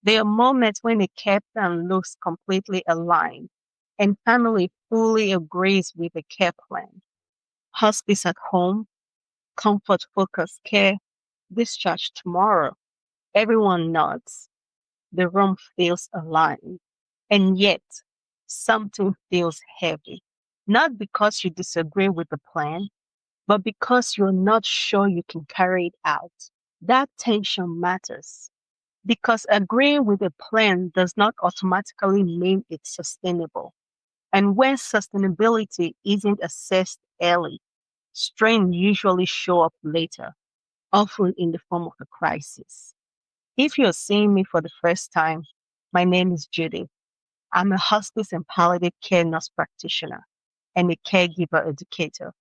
There are moments when a care plan looks completely aligned and family fully agrees with the care plan. Hospice at home, comfort focused care, discharge tomorrow. Everyone nods. The room feels aligned. And yet, something feels heavy. Not because you disagree with the plan, but because you're not sure you can carry it out. That tension matters because agreeing with a plan does not automatically mean it's sustainable. And when sustainability isn't assessed early, strain usually show up later, often in the form of a crisis. If you're seeing me for the first time, my name is Judy. I'm a hospice and palliative care nurse practitioner and a caregiver educator.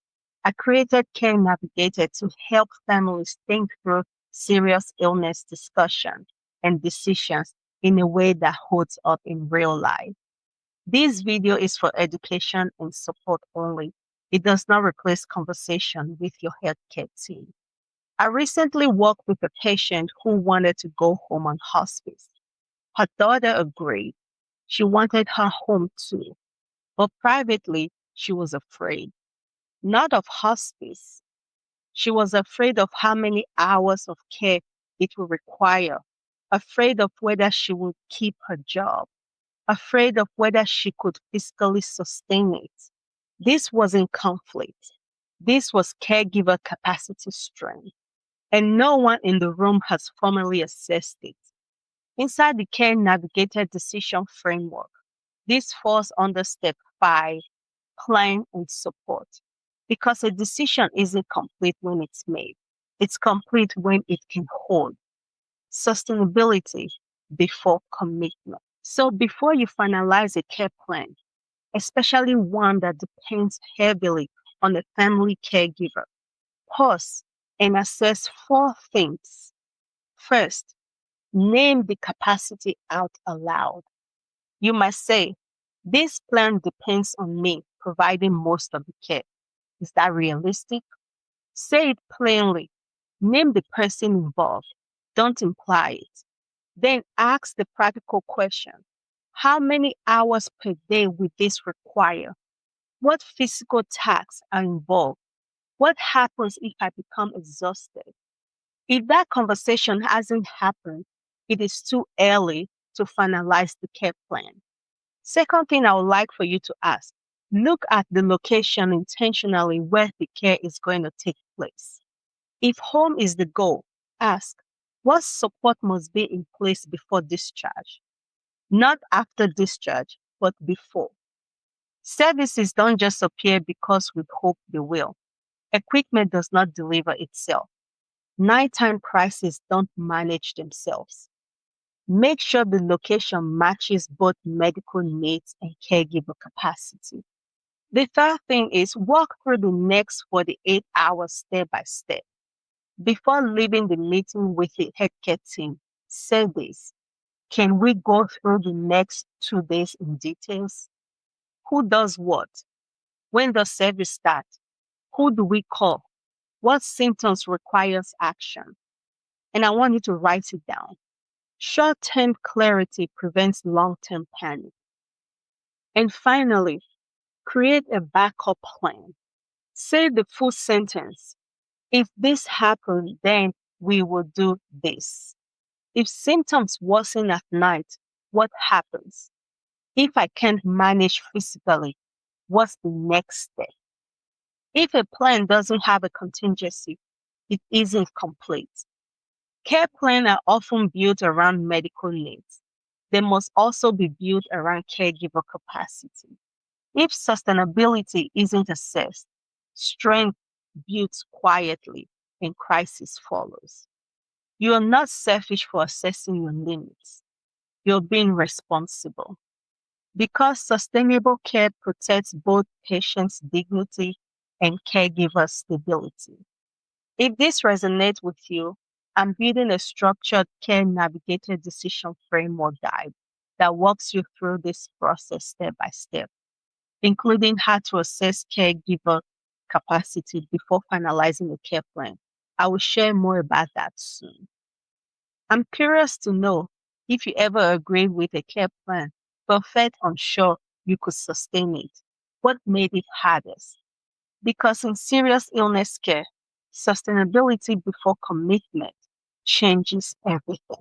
I created Care Navigator to help families think through serious illness discussion and decisions in a way that holds up in real life. This video is for education and support only. It does not replace conversation with your healthcare team. I recently worked with a patient who wanted to go home on hospice. Her daughter agreed. She wanted her home too, but privately, she was afraid. Not of hospice. She was afraid of how many hours of care it would require, afraid of whether she would keep her job, afraid of whether she could physically sustain it. This wasn't conflict. This was caregiver capacity strain, and no one in the room has formally assessed it. Inside the Care Navigator decision framework, this falls under step 5, plan and support. Because a decision isn't complete when it's made, it's complete when it can hold sustainability before commitment. So before you finalize a care plan, especially one that depends heavily on a family caregiver, pause and assess 4 things. First, name the capacity out aloud. You must say, this plan depends on me providing most of the care. Is that realistic? Say it plainly. Name the person involved. Don't imply it. Then ask the practical question. How many hours per day will this require? What physical tasks are involved? What happens if I become exhausted? If that conversation hasn't happened, it is too early to finalize the care plan. Second thing I would like for you to ask, look at the location intentionally where the care is going to take place. If home is the goal, ask, what support must be in place before discharge? Not after discharge, but before. Services don't just appear because we hope they will. Equipment does not deliver itself. Nighttime crises don't manage themselves. Make sure the location matches both medical needs and caregiver capacity. The third thing is walk through the next 48 hours step by step. Before leaving the meeting with the healthcare team, say this. Can we go through the next 2 days in details? Who does what? When does service start? Who do we call? What symptoms requires action? And I want you to write it down. Short-term clarity prevents long-term panic. And finally, create a backup plan. Say the full sentence. If this happens, then we will do this. If symptoms worsen at night, what happens? If I can't manage physically, what's the next step? If a plan doesn't have a contingency, it isn't complete. Care plans are often built around medical needs. They must also be built around caregiver capacity. If sustainability isn't assessed, strength builds quietly and crisis follows. You are not selfish for assessing your limits. You're being responsible. Because sustainable care protects both patients' dignity and caregiver stability. If this resonates with you, I'm building a structured care navigator decision framework guide that walks you through this process step by step, including how to assess caregiver capacity before finalizing a care plan. I will share more about that soon. I'm curious to know, If you ever agreed with a care plan, but felt unsure you could sustain it, what made it hardest? Because in serious illness care, sustainability before commitment changes everything.